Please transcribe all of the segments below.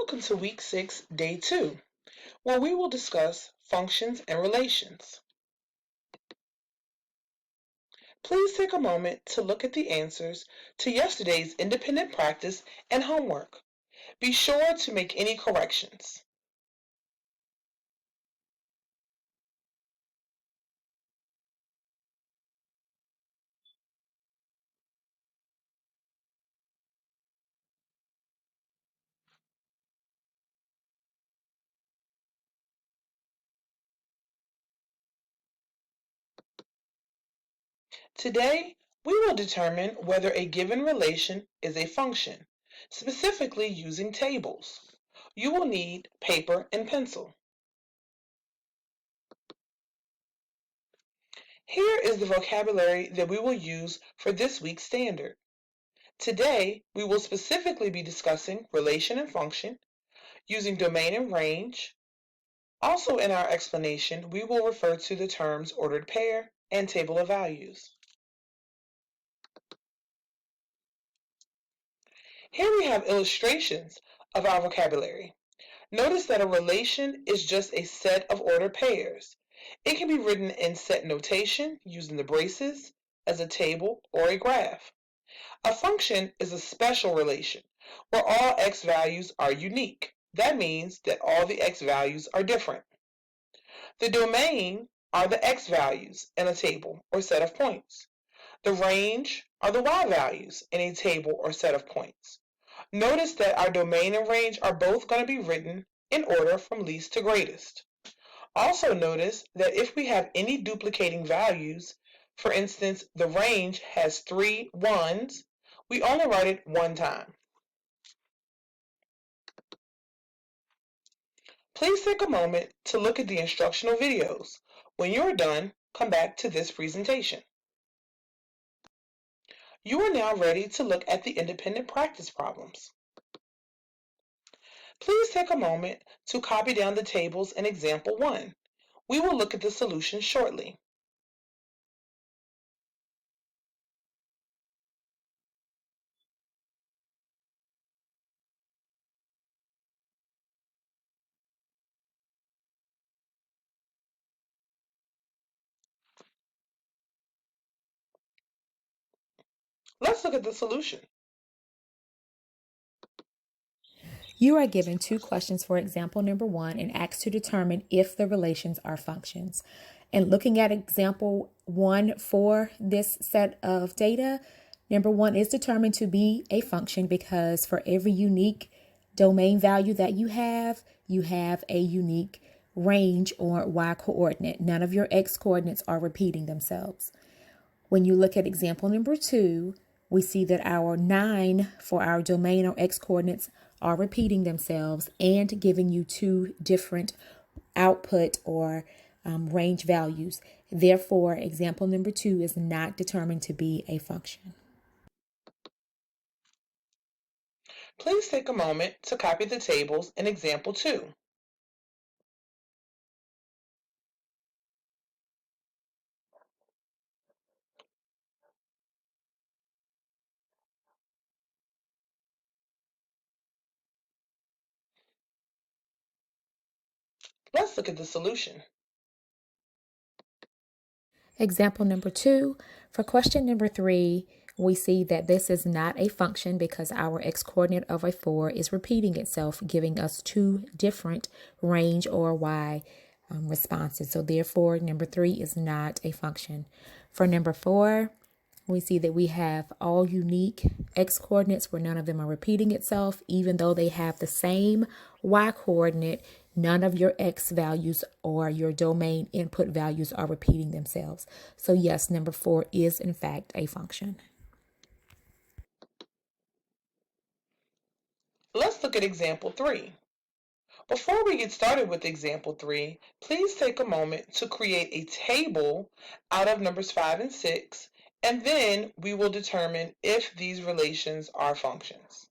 Welcome to Week 6, Day 2, where we will discuss functions and relations. Please take a moment to look at the answers to yesterday's independent practice and homework. Be sure to make any corrections. Today, we will determine whether a given relation is a function, specifically using tables. You will need paper and pencil. Here is the vocabulary that we will use for this week's standard. Today, we will specifically be discussing relation and function, using domain and range. Also in our explanation, we will refer to the terms ordered pair and table of values. Here we have illustrations of our vocabulary. Notice that a relation is just a set of ordered pairs. It can be written in set notation using the braces, as a table, or a graph. A function is a special relation where all x values are unique. That means that all the x values are different. The domain are the x values in a table or set of points. The range are the y values in a table or set of points. Notice that our domain and range are both going to be written in order from least to greatest. Also notice that if we have any duplicating values, for instance, the range has 3 ones, we only write it one time. Please take a moment to look at the instructional videos. When you are done, come back to this presentation. You are now ready to look at the independent practice problems. Please take a moment to copy down the tables in example 1. We will look at the solution shortly. Let's look at the solution. You are given 2 questions for example number 1 and asked to determine if the relations are functions. And looking at example 1 for this set of data, number 1 is determined to be a function because for every unique domain value that you have a unique range or y coordinate. None of your x coordinates are repeating themselves. When you look at example number 2, we see that our 9 for our domain or x coordinates are repeating themselves and giving you 2 different output or range values. Therefore, example number 2 is not determined to be a function. Please take a moment to copy the tables in example 2. Let's look at the solution. Example number 2, for question number 3, we see that this is not a function because our x-coordinate of a 4 is repeating itself, giving us 2 different range or y responses. So therefore, number 3 is not a function. For number 4, we see that we have all unique x-coordinates where none of them are repeating itself, even though they have the same y-coordinate. None of your x values or your domain input values are repeating themselves. So yes, number 4 is in fact a function. Let's look at example 3. Before we get started with example 3, please take a moment to create a table out of numbers 5 and 6, and then we will determine if these relations are functions.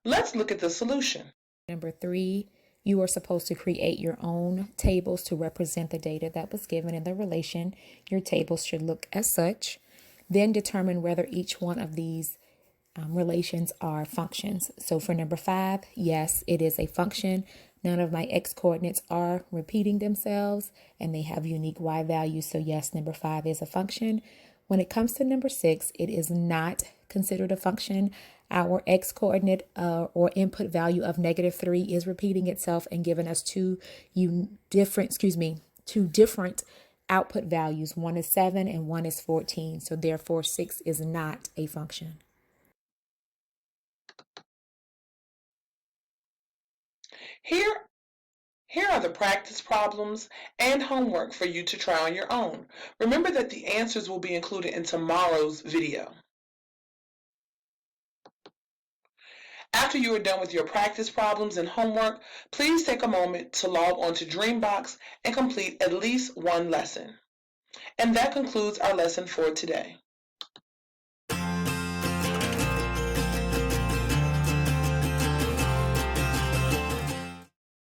Let's look at the solution. Number 3, you are supposed to create your own tables to represent the data that was given in the relation. Your tables should look as such. Then determine whether each one of these relations are functions. So for number 5, yes, it is a function. None of my x coordinates are repeating themselves and they have unique y values. So yes, number 5 is a function. When it comes to number 6, it is not considered a function. Our x coordinate or input value of -3 is repeating itself and giving us two different output values. One is 7 and one is 14. So therefore 6 is not a function. Here are the practice problems and homework for you to try on your own. Remember that the answers will be included in tomorrow's video. After you are done with your practice problems and homework, please take a moment to log on to Dreambox and complete at least one lesson. And that concludes our lesson for today.